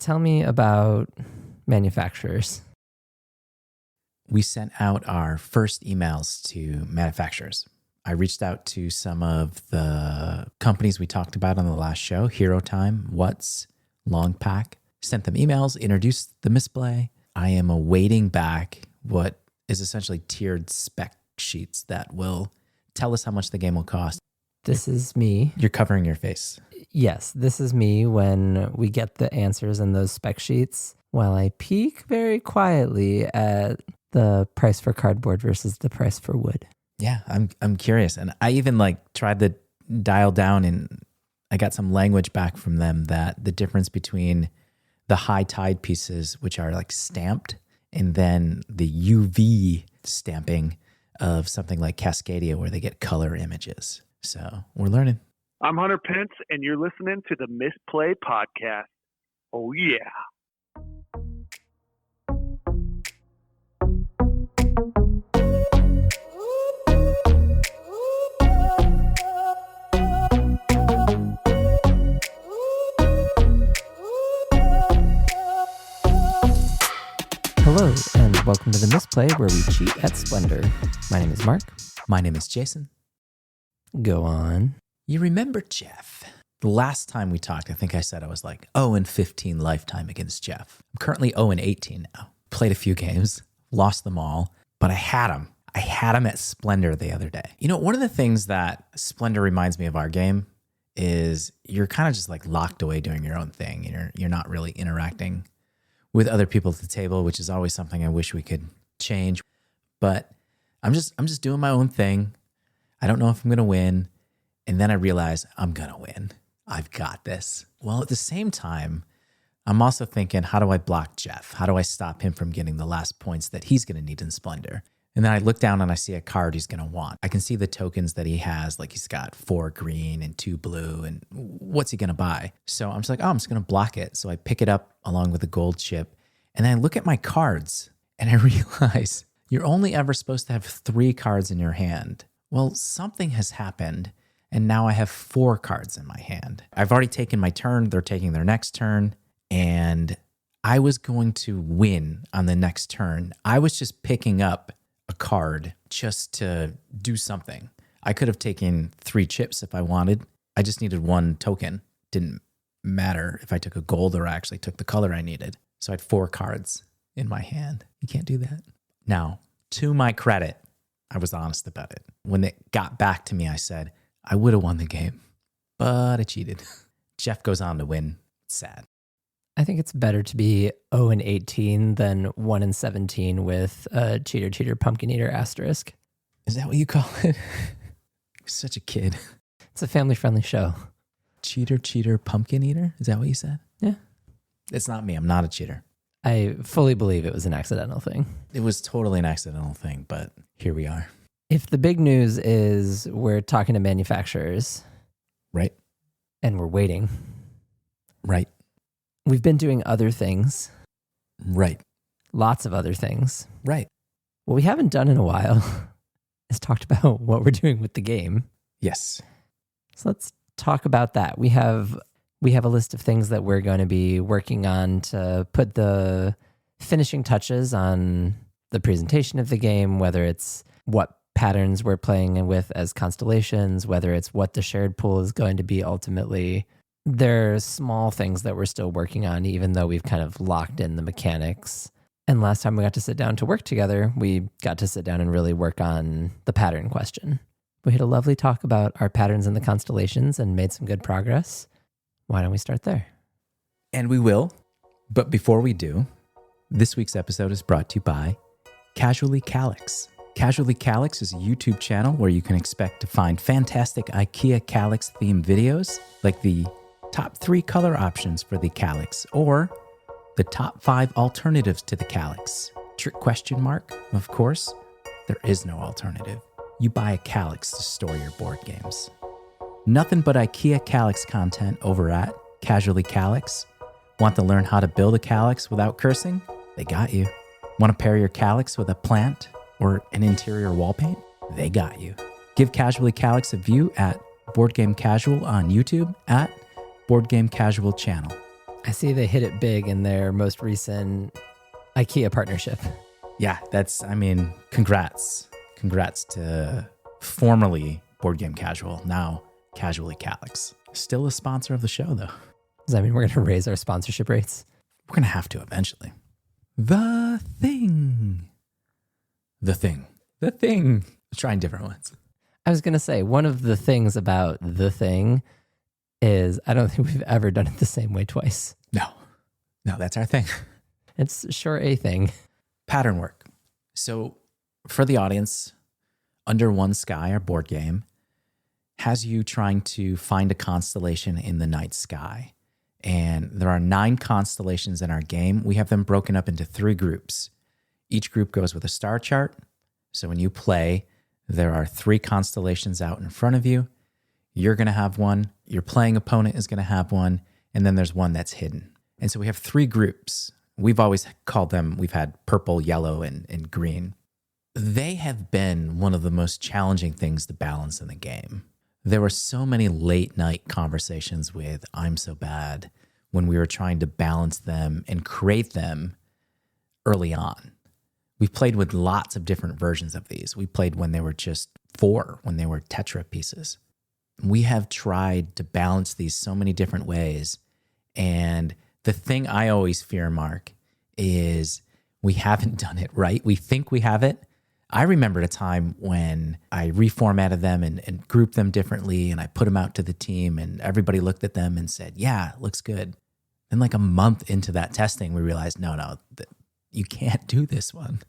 Tell me about manufacturers. We sent out our first emails to manufacturers. I reached out to some of the companies we talked about on the last show, Hero Time, What's, Longpack. Sent them emails, introduced the Misplay. I am awaiting back what is essentially tiered spec sheets that will tell us how much the game will cost. This is me. You're covering your face. Yes, this is me when we get the answers in those spec sheets while I peek very quietly at the price for cardboard versus the price for wood. Yeah, I'm curious. And I even tried to dial down, and I got some language back from them that the difference between the high tide pieces, which are stamped, and then the UV stamping of something like Cascadia where they get color images. So we're learning. I'm Hunter Pence, and you're listening to the Misplay podcast. Oh, yeah. Hello, and welcome to the Misplay, where we cheat at Splendor. My name is Mark. My name is Jason. Go on. You remember Jeff? The last time we talked, I think I said I was 0-15 lifetime against Jeff. I'm currently 0-18 now. Played a few games, lost them all, but I had him. I had him at Splendor the other day. You know, one of the things that Splendor reminds me of our game is you're kind of just locked away doing your own thing. You're not really interacting with other people at the table, which is always something I wish we could change. But I'm just doing my own thing. I don't know if I'm going to win. And then I realize I'm going to win. I've got this. Well, at the same time, I'm also thinking, how do I block Jeff? How do I stop him from getting the last points that he's going to need in Splendor? And then I look down and I see a card he's going to want. I can see the tokens that he has, he's got 4 green and 2 blue, and what's he going to buy? So I'm just I'm just going to block it. So I pick it up along with the gold chip, and then I look at my cards, and I realize you're only ever supposed to have 3 cards in your hand. Well, something has happened, and now I have 4 cards in my hand. I've already taken my turn. They're taking their next turn, and I was going to win on the next turn. I was just picking up a card just to do something. I could have taken 3 chips if I wanted. I just needed 1 token. Didn't matter if I took a gold or I actually took the color I needed. So I had 4 cards in my hand. You can't do that. Now, to my credit, I was honest about it. When it got back to me, I said, I would have won the game, but I cheated. Jeff goes on to win. It's sad. I think it's better to be 0-18 than 1-17 with a cheater, pumpkin eater asterisk. Is that what you call it? You're such a kid. It's a family-friendly show. Cheater, pumpkin eater? Is that what you said? Yeah. It's not me. I'm not a cheater. I fully believe it was an accidental thing. It was totally an accidental thing, but here we are. If the big news is we're talking to manufacturers. Right. And we're waiting. Right. We've been doing other things. Right. Lots of other things. Right. What we haven't done in a while is talked about what we're doing with the game. Yes. So let's talk about that. We have a list of things that we're going to be working on to put the finishing touches on the presentation of the game, whether it's what patterns we're playing with as constellations, whether it's what the shared pool is going to be ultimately. There's small things that we're still working on, even though we've kind of locked in the mechanics. And last time we got to sit down to work together, we got to sit down and really work on the pattern question. We had a lovely talk about our patterns in the constellations and made some good progress. Why don't we start there? And we will. But before we do, this week's episode is brought to you by Casually Calyx. Casually Calyx is a YouTube channel where you can expect to find fantastic IKEA Calyx themed videos, like the top 3 color options for the Calyx, or the top 5 alternatives to the Calyx. Trick question mark? Of course, there is no alternative. You buy a Calyx to store your board games. Nothing but IKEA Calyx content over at Casually Calyx. Want to learn how to build a Calyx without cursing? They got you. Want to pair your Calyx with a plant or an interior wall paint? They got you. Give Casually Calyx a view at Board Game Casual on YouTube at Board Game Casual channel. I see they hit it big in their most recent IKEA partnership. Yeah, congrats. Congrats to formerly Board Game Casual, now Casually Catholics. Still a sponsor of the show, though. Does that mean we're going to raise our sponsorship rates? We're going to have to eventually. The Thing. Let's try different ones. I was going to say, one of the things about The Thing is I don't think we've ever done it the same way twice. No, that's our thing. It's sure a thing. Pattern work. So for the audience, Under One Sky, our board game, has you trying to find a constellation in the night sky. And there are 9 constellations in our game. We have them broken up into 3 groups. Each group goes with a star chart. So when you play, there are 3 constellations out in front of you. You're going to have one. Your playing opponent is going to have one. And then there's one that's hidden. And so we have 3 groups. We've always called them, we've had purple, yellow, and green. They have been one of the most challenging things to balance in the game. There were so many late night conversations with I'm So Bad when we were trying to balance them and create them early on. We've played with lots of different versions of these. We played when they were just 4, when they were Tetra pieces. We have tried to balance these so many different ways. And the thing I always fear, Mark, is we haven't done it right. We think we have it. I remembered a time when I reformatted them and grouped them differently, and I put them out to the team, and everybody looked at them and said, yeah, it looks good. Then like a month into that testing, we realized, no, you can't do this one.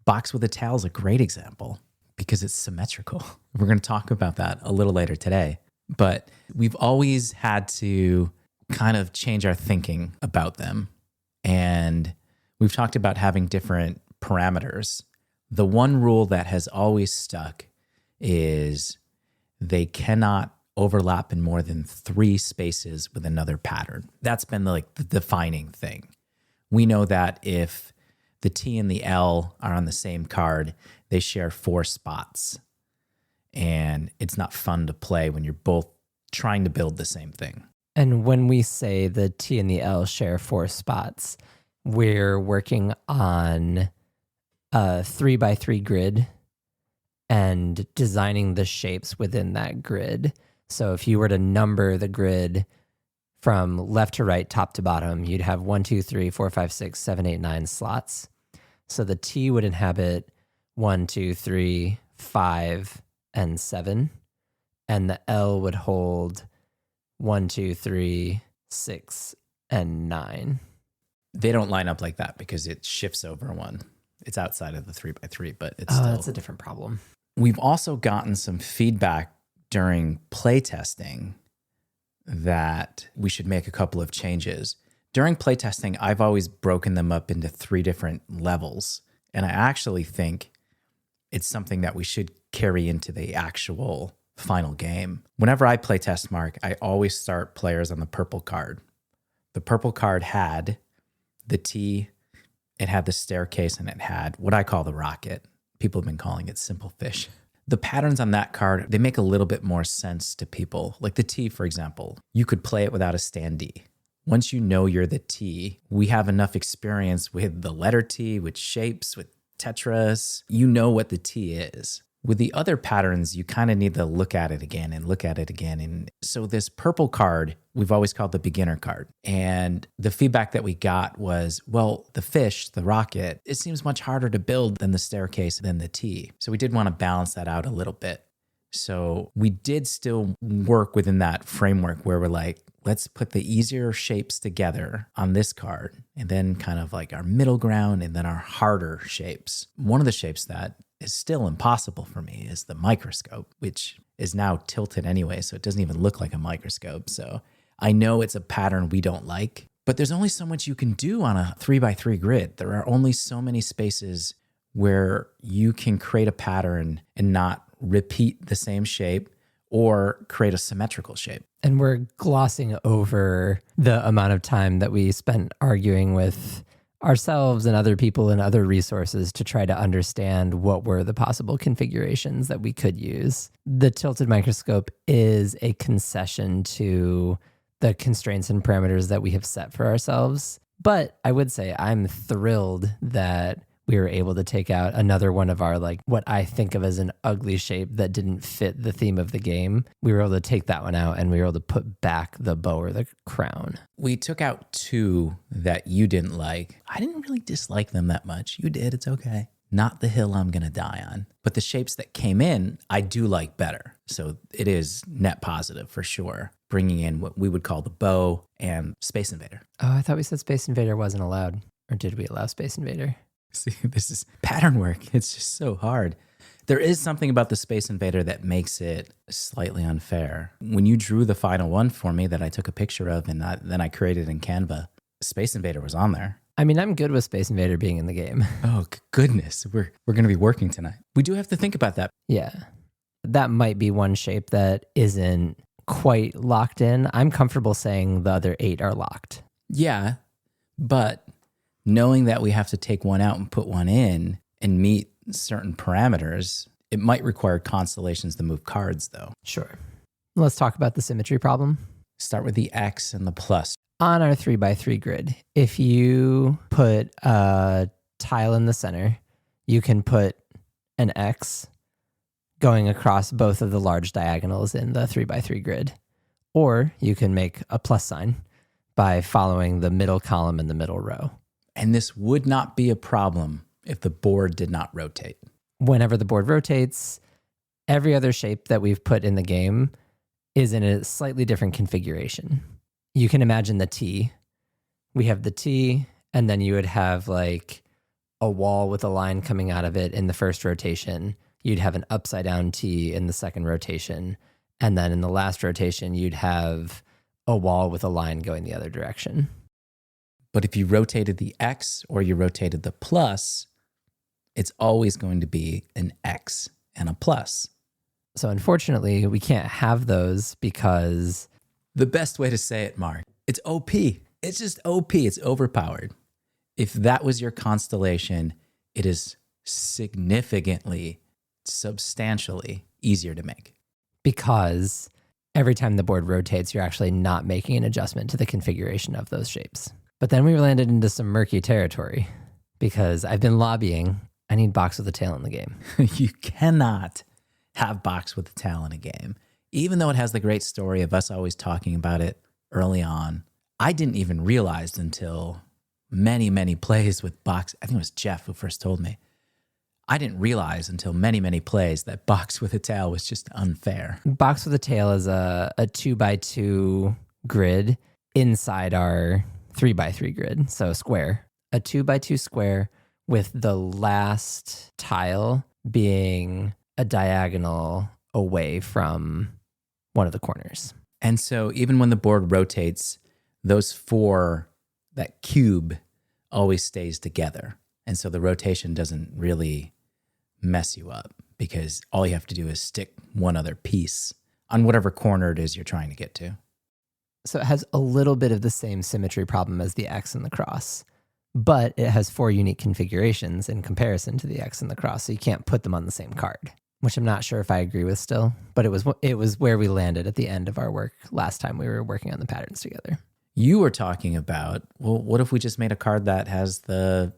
Box with a Tail is a great example because it's symmetrical. We're going to talk about that a little later today. But we've always had to kind of change our thinking about them. And we've talked about having different parameters. The one rule that has always stuck is they cannot overlap in more than 3 spaces with another pattern. That's been like the defining thing. We know that if the T and the L are on the same card, they share 4 spots. And it's not fun to play when you're both trying to build the same thing. And when we say the T and the L share 4 spots, we're working on a 3x3 grid and designing the shapes within that grid. So if you were to number the grid from left to right, top to bottom, you'd have 1, 2, 3, 4, 5, 6, 7, 8, 9 slots. So the T would inhabit 1, 2, 3, 5, and 7. And the L would hold 1, 2, 3, 6, and 9. They don't line up like that because it shifts over one. It's outside of the 3x3, but it's still... that's a different problem. We've also gotten some feedback during playtesting that we should make a couple of changes. During playtesting, I've always broken them up into 3 different levels. And I actually think it's something that we should carry into the actual final game. Whenever I playtest, Mark, I always start players on the purple card. The purple card had the T, it had the staircase, and it had what I call the rocket. People have been calling it simple fish. The patterns on that card, they make a little bit more sense to people. Like the T, for example, you could play it without a standee. Once you know you're the T, we have enough experience with the letter T, with shapes, with tetras. You know what the T is. With the other patterns, you kind of need to look at it again and look at it again. And so this purple card, we've always called the beginner card. And the feedback that we got was, well, the fish, the rocket, it seems much harder to build than the staircase, than the T. So we did want to balance that out a little bit. So we did still work within that framework where we're like, let's put the easier shapes together on this card, and then kind of like our middle ground, and then our harder shapes. One of the shapes that is still impossible for me is the microscope, which is now tilted anyway, so it doesn't even look like a microscope. So I know it's a pattern we don't like, but there's only so much you can do on a 3x3 grid. There are only so many spaces where you can create a pattern and not repeat the same shape or create a symmetrical shape. And we're glossing over the amount of time that we spent arguing with ourselves and other people and other resources to try to understand what were the possible configurations that we could use. The tilted microscope is a concession to the constraints and parameters that we have set for ourselves. But I would say I'm thrilled that we were able to take out another one of our, like, what I think of as an ugly shape that didn't fit the theme of the game. We were able to take that one out and we were able to put back the bow or the crown. We took out two that you didn't like. I didn't really dislike them that much. You did. It's okay. Not the hill I'm going to die on. But the shapes that came in, I do like better. So it is net positive for sure. Bringing in what we would call the bow and Space Invader. Oh, I thought we said Space Invader wasn't allowed. Or did we allow Space Invader? See, this is pattern work. It's just so hard. There is something about the Space Invader that makes it slightly unfair. When you drew the final one for me that I took a picture of and then I created in Canva, Space Invader was on there. I mean, I'm good with Space Invader being in the game. Oh, goodness. We're going to be working tonight. We do have to think about that. Yeah. That might be one shape that isn't quite locked in. I'm comfortable saying the other 8 are locked. Yeah, but knowing that we have to take one out and put one in and meet certain parameters, it might require constellations to move cards, though. Sure. Let's talk about the symmetry problem. Start with the X and the plus. On our 3x3 grid, if you put a tile in the center, you can put an X going across both of the large diagonals in the 3x3 grid. Or you can make a plus sign by following the middle column and the middle row. And this would not be a problem if the board did not rotate. Whenever the board rotates, every other shape that we've put in the game is in a slightly different configuration. You can imagine the T. We have the T, and then you would have like a wall with a line coming out of it in the first rotation. You'd have an upside down T in the second rotation. And then in the last rotation, you'd have a wall with a line going the other direction. But if you rotated the X or you rotated the plus, it's always going to be an X and a plus. So unfortunately, we can't have those because... The best way to say it, Mark, it's OP. It's just OP. It's overpowered. If that was your constellation, it is significantly, substantially easier to make. Because every time the board rotates, you're actually not making an adjustment to the configuration of those shapes. But then we landed into some murky territory because I've been lobbying. I need box with a tail in the game. You cannot have box with a tail in a game. Even though it has the great story of us always talking about it early on, I didn't even realize until many, many plays with box. I think it was Jeff who first told me. I didn't realize until many, many plays that box with a tail was just unfair. Box with a tail is a 2x2 grid inside our 3x3 grid, so square. A 2x2 square with the last tile being a diagonal away from one of the corners. And so even when the board rotates, those four, that cube always stays together. And so the rotation doesn't really mess you up because all you have to do is stick one other piece on whatever corner it is you're trying to get to. So it has a little bit of the same symmetry problem as the X and the cross, but it has 4 unique configurations in comparison to the X and the cross, so you can't put them on the same card, which I'm not sure if I agree with still, but it was where we landed at the end of our work last time we were working on the patterns together. You were talking about, well, what if we just made a card that has the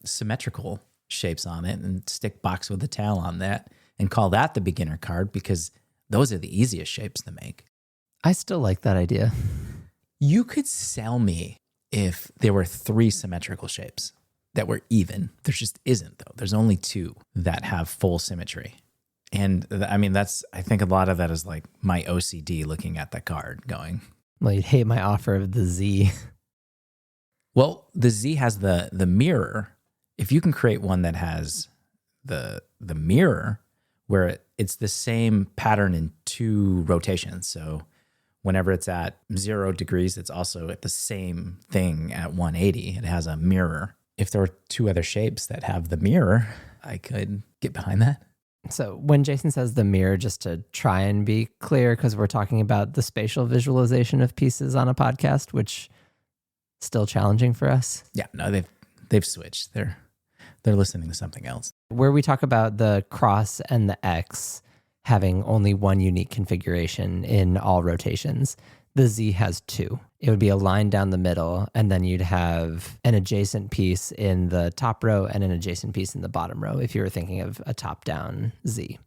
symmetrical shapes on it and stick box with a tail on that and call that the beginner card because those are the easiest shapes to make. I still like that idea. You could sell me if there were 3 symmetrical shapes that were even. There just isn't, though. There's only 2 that have full symmetry. And I mean, I think a lot of that is like my OCD looking at the card going, Well, you'd hate my offer of the Z. Well, the Z has the mirror. If you can create one that has the mirror where it's the same pattern in 2 rotations. So whenever it's at 0 degrees, it's also at the same thing at 180. It has a mirror. If there were 2 other shapes that have the mirror, I could get behind that. So when Jason says the mirror, just to try and be clear, because we're talking about the spatial visualization of pieces on a podcast, which is still challenging for us. Yeah, no, they've switched. They're listening to something else. Where we talk about the cross and the X having only one unique configuration in all rotations, The Z has two. It would be a line down the middle, and then you'd have an adjacent piece in the top row and an adjacent piece in the bottom row if you were thinking of a top-down Z.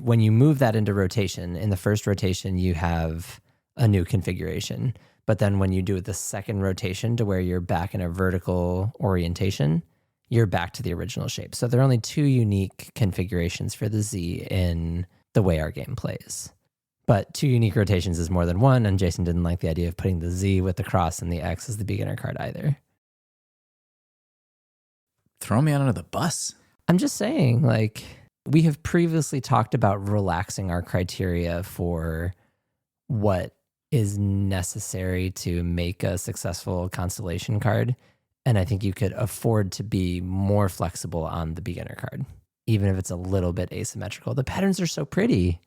When you move that into rotation, in the first rotation, you have a new configuration. But then when you do the second rotation to where you're back in a vertical orientation, you're back to the original shape. So there are only two unique configurations for the Z in the way our game plays. But two unique rotations is more than one, and Jason didn't like the idea of putting the Z with the cross and the X as the beginner card either. Throw me under the bus. I'm just saying, like, we have previously talked about relaxing our criteria for what is necessary to make a successful constellation card. And I think you could afford to be more flexible on the beginner card, even if it's a little bit asymmetrical. The patterns are so pretty.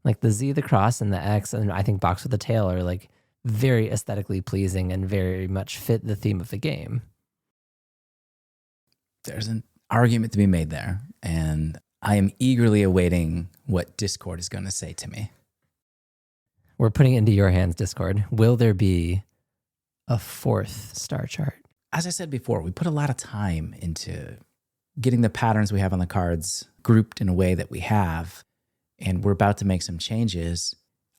Like the Z, the cross, and the X, and I think box with a tail are like very aesthetically pleasing and very much fit the theme of the game. There's an argument to be made there, and I am eagerly awaiting what Discord is going to say to me. We're putting it into your hands, Discord. Will there be a fourth star chart? As I said before, we put a lot of time into getting the patterns we have on the cards grouped in a way that we have, and we're about to make some changes.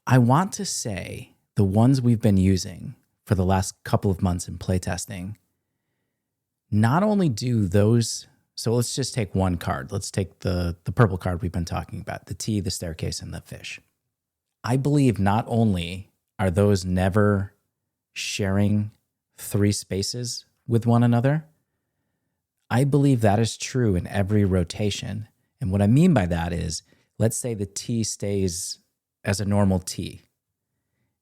I want to say the ones we've been using for the last couple of months in playtesting, not only do those, so let's just take one card. Let's take the purple card we've been talking about, the T, the staircase, and the fish. I believe not only are those never sharing three spaces with one another, I believe that is true in every rotation. And what I mean by that is, let's say the T stays as a normal T,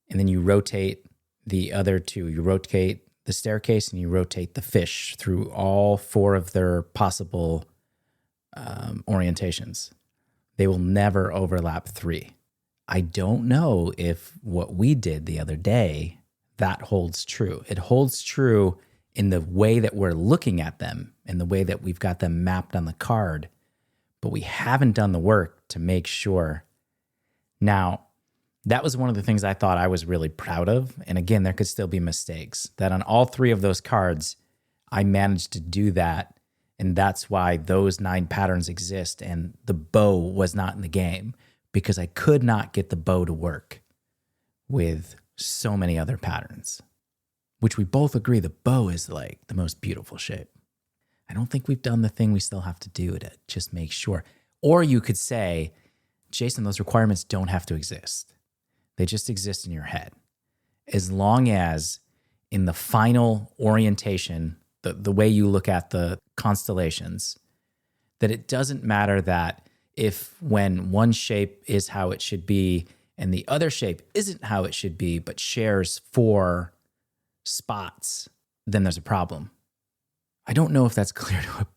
and then you rotate the other two. You rotate the staircase and you rotate the fish through all four of their possible orientations. They will never overlap three. I don't know if what we did the other day, that holds true. It holds true in the way that we're looking at them and the way that we've got them mapped on the card, but we haven't done the work to make sure. Now, that was one of the things I thought I was really proud of. And again, there could still be mistakes. That on all three of those cards, I managed to do that. And that's why those 9 patterns exist. And the bow was not in the game because I could not get the bow to work with so many other patterns, which we both agree the bow is like the most beautiful shape. I don't think we've done the thing we still have to do to just make sure. Or you could say, Jason, those requirements don't have to exist. They just exist in your head. As long as in the final orientation, the way you look at the constellations, that it doesn't matter that if when one shape is how it should be and the other shape isn't how it should be, but shares 4 spots, then there's a problem. I don't know if that's clear to a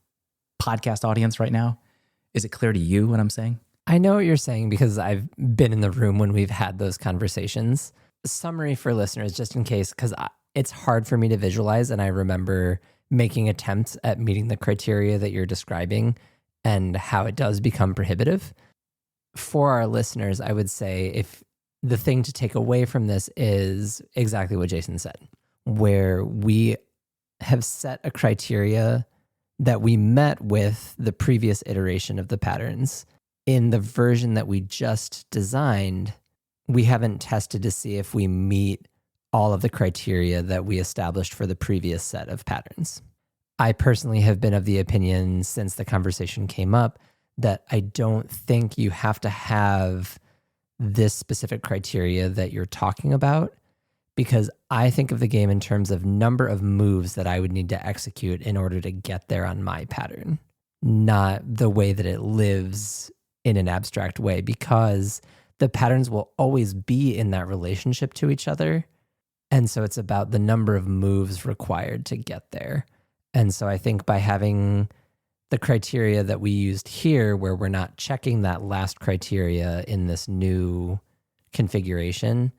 podcast audience right now. Is it clear to you what I'm saying? I know what you're saying because I've been in the room when we've had those conversations. Summary for listeners, just in case, because it's hard for me to visualize, and I remember making attempts at meeting the criteria that you're describing and how it does become prohibitive. For our listeners, I would say if the thing to take away from this is exactly what Jason said, where we have set a criteria that we met with the previous iteration of the patterns. In the version that we just designed, we haven't tested to see if we meet all of the criteria that we established for the previous set of patterns. I personally have been of the opinion since the conversation came up that I don't think you have to have this specific criteria that you're talking about, because I think of the game in terms of number of moves that I would need to execute in order to get there on my pattern, not the way that it lives in an abstract way, because the patterns will always be in that relationship to each other. And so it's about the number of moves required to get there. And so I think by having the criteria that we used here, where we're not checking that last criteria in this new configuration,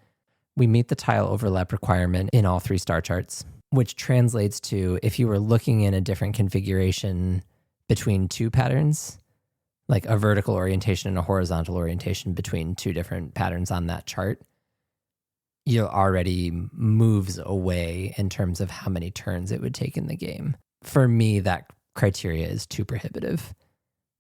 we meet the tile overlap requirement in all 3 star charts, which translates to if you were looking in a different configuration between 2 patterns, like a vertical orientation and a horizontal orientation between 2 different patterns on that chart, you're already moves away in terms of how many turns it would take in the game. For me, that criteria is too prohibitive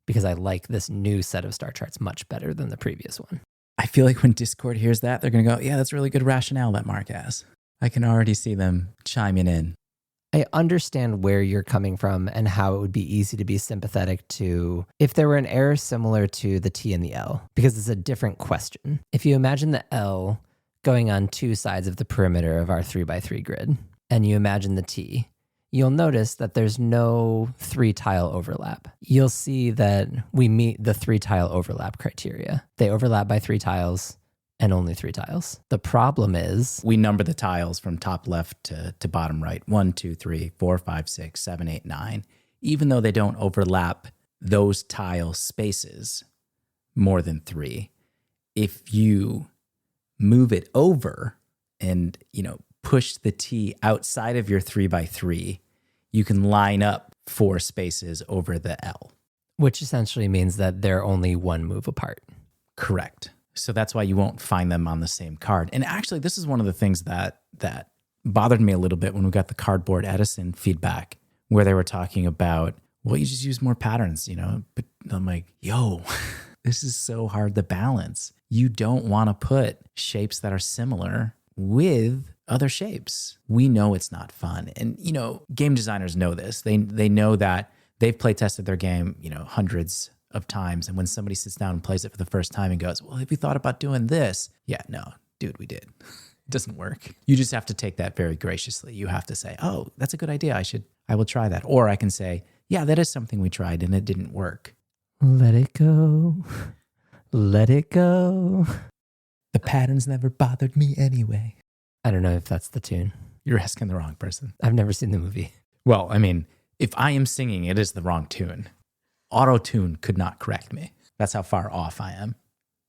because I like this new set of star charts much better than the previous one. I feel like when Discord hears that, they're going to go, yeah, that's really good rationale that Mark has. I can already see them chiming in. I understand where you're coming from and how it would be easy to be sympathetic to if there were an error similar to the T and the L, because it's a different question. If you imagine the L going on two sides of the perimeter of our 3x3 grid, and you imagine the T, you'll notice that there's no 3-tile overlap. You'll see that we meet the 3-tile overlap criteria. They overlap by 3 tiles and only 3 tiles. The problem is we number the tiles from top left to bottom right. 1, 2, 3, 4, 5, 6, 7, 8, 9. Even though they don't overlap those tile spaces more than 3, if you move it over and, push the T outside of your 3x3, you can line up 4 spaces over the L. Which essentially means that they're only 1 move apart. Correct. So that's why you won't find them on the same card. And actually, this is one of the things that bothered me a little bit when we got the Cardboard Edison feedback, where they were talking about, well, you just use more patterns, But I'm like, yo, this is so hard to balance. You don't want to put shapes that are similar with other shapes. We know it's not fun. And, game designers know this. They know that they've play tested their game, hundreds of times. And when somebody sits down and plays it for the first time and goes, well, have you thought about doing this? Yeah, no, dude, we did. It doesn't work. You just have to take that very graciously. You have to say, oh, that's a good idea. I will try that. Or I can say, yeah, that is something we tried and it didn't work. Let it go. Let it go. The patterns never bothered me anyway. I don't know if that's the tune. You're asking the wrong person. I've never seen the movie. Well, I mean, if I am singing, it is the wrong tune. Auto-tune could not correct me. That's how far off I am.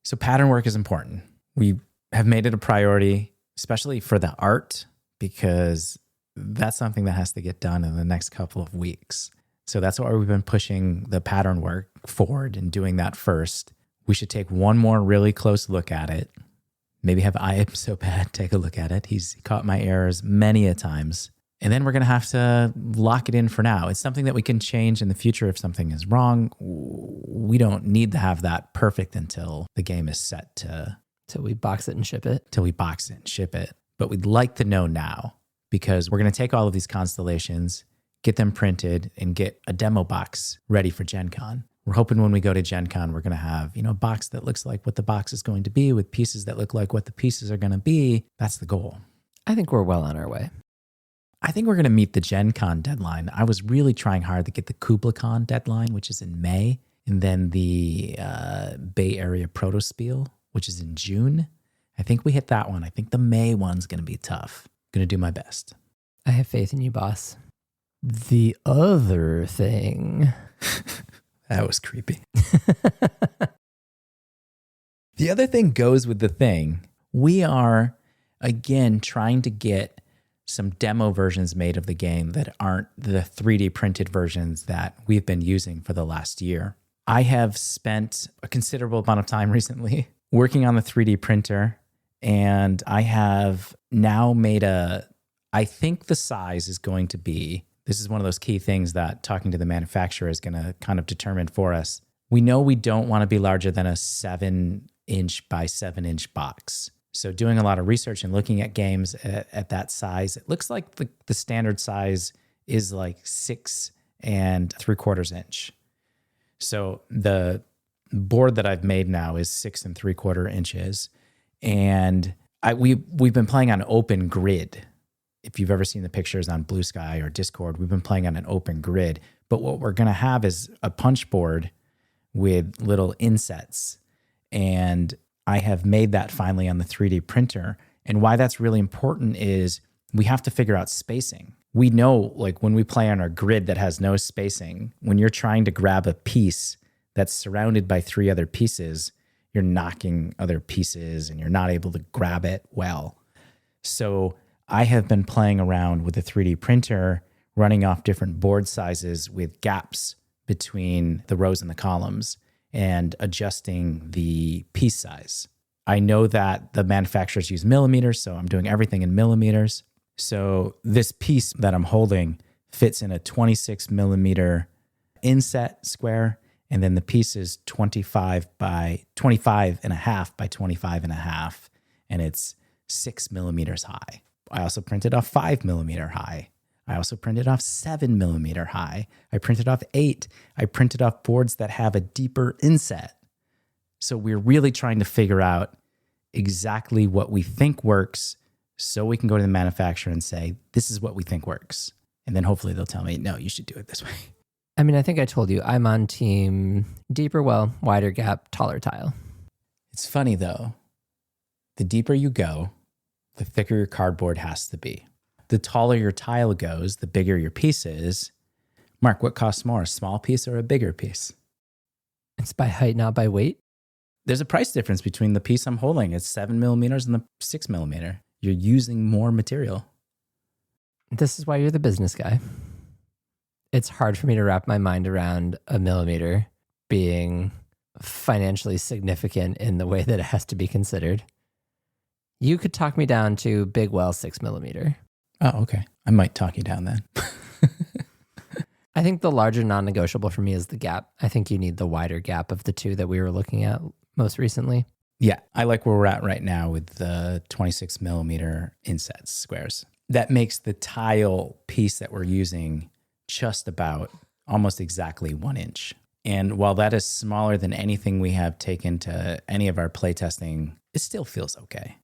So pattern work is important. We have made it a priority, especially for the art, because that's something that has to get done in the next couple of weeks. So that's why we've been pushing the pattern work forward and doing that first. We should take one more really close look at it. Maybe have I Am So Bad take a look at it. He's caught my errors many a times. And then we're going to have to lock it in for now. It's something that we can change in the future if something is wrong. We don't need to have that perfect until the game is set to... Till we box it and ship it. Till we box it and ship it. But we'd like to know now, because we're going to take all of these constellations, get them printed, and get a demo box ready for Gen Con. We're hoping when we go to Gen Con, we're going to have, a box that looks like what the box is going to be with pieces that look like what the pieces are going to be. That's the goal. I think we're well on our way. I think we're going to meet the Gen Con deadline. I was really trying hard to get the KublaCon deadline, which is in May, and then the Bay Area Protospiel, which is in June. I think we hit that one. I think the May one's going to be tough. Going to do my best. I have faith in you, boss. The other thing... That was creepy. The other thing goes with the thing. We are, again, trying to get some demo versions made of the game that aren't the 3D printed versions that we've been using for the last year. I have spent a considerable amount of time recently working on the 3D printer, and I have now made I think the size is going to be, this is one of those key things that talking to the manufacturer is going to kind of determine for us. We know we don't want to be larger than a 7-inch by 7-inch box. So doing a lot of research and looking at games at that size, it looks like the standard size is like 6 3/4 inch. So the board that I've made now is 6 3/4 inches. And we've been playing on open grid. If you've ever seen the pictures on Blue Sky or Discord, we've been playing on an open grid. But what we're going to have is a punch board with little insets. And I have made that finally on the 3D printer. And why that's really important is we have to figure out spacing. We know, like when we play on our grid that has no spacing, when you're trying to grab a piece that's surrounded by 3 other pieces, you're knocking other pieces and you're not able to grab it well. So I have been playing around with the 3D printer, running off different board sizes with gaps between the rows and the columns and adjusting the piece size. I know that the manufacturers use millimeters, so I'm doing everything in millimeters. So this piece that I'm holding fits in a 26 millimeter inset square, and then the piece is 25 and a half by 25 and a half, and it's 6 millimeters high. I also printed off 5 millimeter high. I also printed off 7 millimeter high. I printed off 8. I printed off boards that have a deeper inset. So we're really trying to figure out exactly what we think works so we can go to the manufacturer and say, this is what we think works. And then hopefully they'll tell me, no, you should do it this way. I mean, I think I told you I'm on team deeper well, wider gap, taller tile. It's funny though. The deeper you go, the thicker your cardboard has to be. The taller your tile goes, the bigger your piece is. Mark, what costs more, a small piece or a bigger piece? It's by height, not by weight. There's a price difference between the piece I'm holding. It's 7 millimeters and the 6 millimeter. You're using more material. This is why you're the business guy. It's hard for me to wrap my mind around a millimeter being financially significant in the way that it has to be considered. You could talk me down to big well 6 millimeter. Oh, okay. I might talk you down then. I think the larger non-negotiable for me is the gap. I think you need the wider gap of the two that we were looking at most recently. Yeah, I like where we're at right now with the 26 millimeter insets squares. That makes the tile piece that we're using just about almost exactly 1 inch. And while that is smaller than anything we have taken to any of our playtesting, it still feels okay.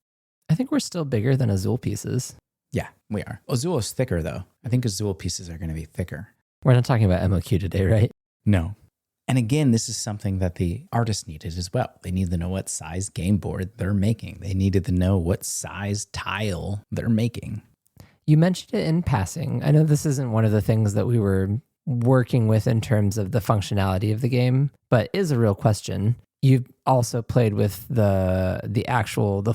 I think we're still bigger than Azul pieces. Yeah, we are. Azul is thicker though. I think Azul pieces are going to be thicker. We're not talking about MOQ today, right? No. And again, this is something that the artists needed as well. They needed to know what size game board they're making. They needed to know what size tile they're making. You mentioned it in passing. I know this isn't one of the things that we were working with in terms of the functionality of the game, but is a real question. You've also played with the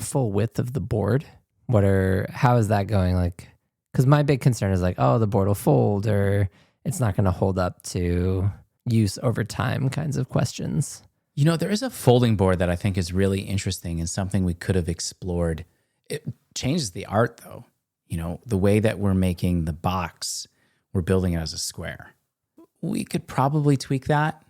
full width of the board. How is that going? Like, because my big concern is like, oh, the board will fold or it's not going to hold up to use over time kinds of questions. You know, there is a folding board that I think is really interesting and something we could have explored. It changes the art though. You know, the way that we're making the box, we're building it as a square. We could probably tweak that.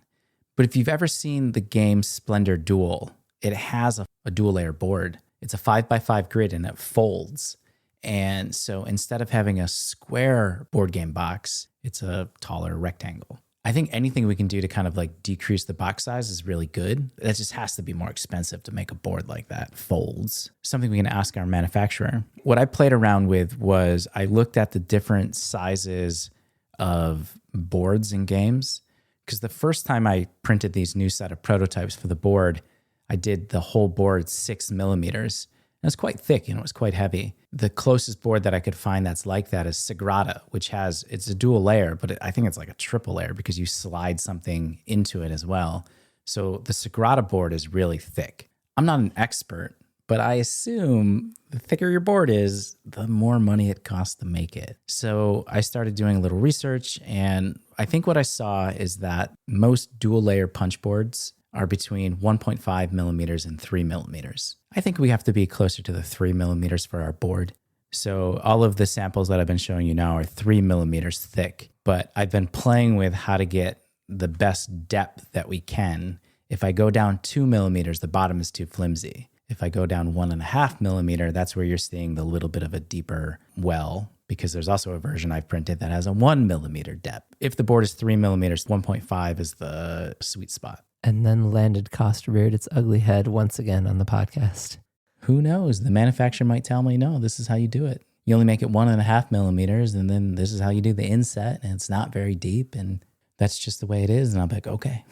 But if you've ever seen the game Splendor Duel, it has a dual layer board. It's a 5x5 grid and it folds. And so instead of having a square board game box, it's a taller rectangle. I think anything we can do to kind of like decrease the box size is really good. That just has to be more expensive to make a board like that folds. Something we can ask our manufacturer. What I played around with was I looked at the different sizes of boards in games. Because the first time I printed these new set of prototypes for the board, I did the whole board 6 millimeters. And it's quite thick, it was quite heavy. The closest board that I could find that's like that is Sagrada, which it's a dual layer, but I think it's like a triple layer because you slide something into it as well. So the Sagrada board is really thick. I'm not an expert, but I assume the thicker your board is, the more money it costs to make it. So I started doing a little research, and I think what I saw is that most dual layer punch boards are between 1.5 millimeters and 3 millimeters. I think we have to be closer to the 3 millimeters for our board. So all of the samples that I've been showing you now are 3 millimeters thick, but I've been playing with how to get the best depth that we can. If I go down 2 millimeters, the bottom is too flimsy. If I go down 1.5 millimeter, that's where you're seeing the little bit of a deeper well, because there's also a version I've printed that has a 1 millimeter depth. If the board is 3 millimeters, 1.5 is the sweet spot. And then landed cost reared its ugly head once again on the podcast. Who knows? The manufacturer might tell me, no, this is how you do it. You only make it 1.5 millimeters, and then this is how you do the inset, and it's not very deep, and that's just the way it is. And I'm like, okay.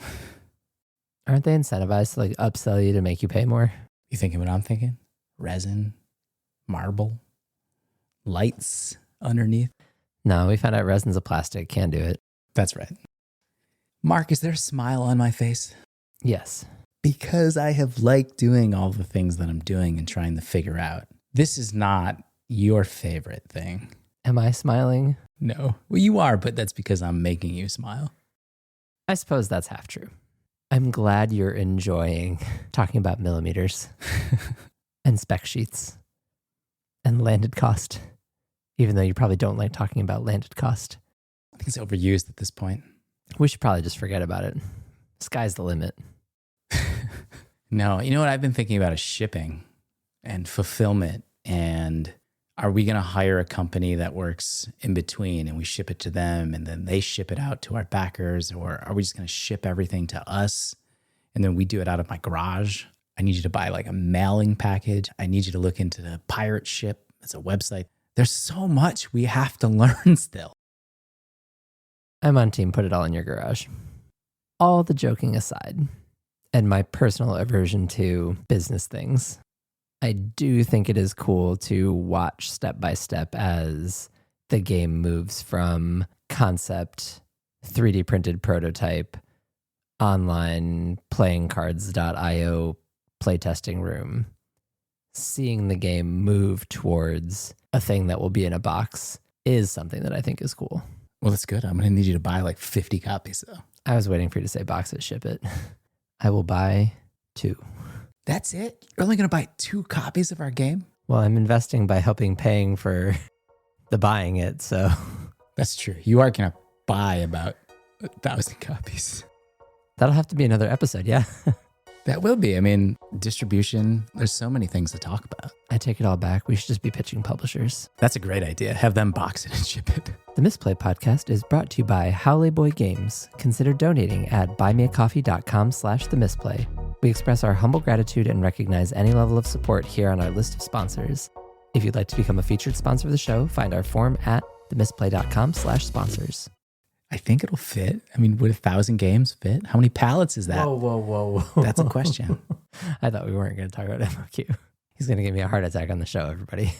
Aren't they incentivized to like upsell you to make you pay more? You thinking what I'm thinking? Resin, marble, lights underneath. No, we found out resin's a plastic. Can't do it. That's right. Mark, is there a smile on my face? Yes. Because I have liked doing all the things that I'm doing and trying to figure out. This is not your favorite thing. Am I smiling? No. Well, you are, but that's because I'm making you smile. I suppose that's half true. I'm glad you're enjoying talking about millimeters and spec sheets and landed cost, even though you probably don't like talking about landed cost. I think it's overused at this point. We should probably just forget about it. Sky's the limit. No, you know what I've been thinking about is shipping and fulfillment. And are we going to hire a company that works in between and we ship it to them and then they ship it out to our backers? Or are we just going to ship everything to us and then we do it out of my garage? I need you to buy like a mailing package. I need you to look into the Pirate Ship. It's a website. There's so much we have to learn still. I'm on team put it all in your garage. All the joking aside, and my personal aversion to business things, I do think it is cool to watch step by step as the game moves from concept, 3D printed prototype, online playingcards.io playtesting room, seeing the game move towards a thing that will be in a box is something that I think is cool. Well, that's good. I'm going to need you to buy like 50 copies though. I was waiting for you to say box it, ship it. I will buy 2. That's it? You're only going to buy 2 copies of our game? Well, I'm investing by paying for the buying it, so. That's true. You are going to buy about 1,000 copies. That'll have to be another episode, yeah. That will be. I mean, distribution, there's so many things to talk about. I take it all back. We should just be pitching publishers. That's a great idea. Have them box it and ship it. The Misplay podcast is brought to you by Howley Boy Games. Consider donating at buymeacoffee.com/themisplay. We express our humble gratitude and recognize any level of support here on our list of sponsors. If you'd like to become a featured sponsor of the show, find our form at themisplay.com/sponsors. I think it'll fit. I mean, would 1,000 games fit? How many pallets is that? Whoa. That's a question. I thought we weren't going to talk about MOQ. He's going to give me a heart attack on the show, everybody.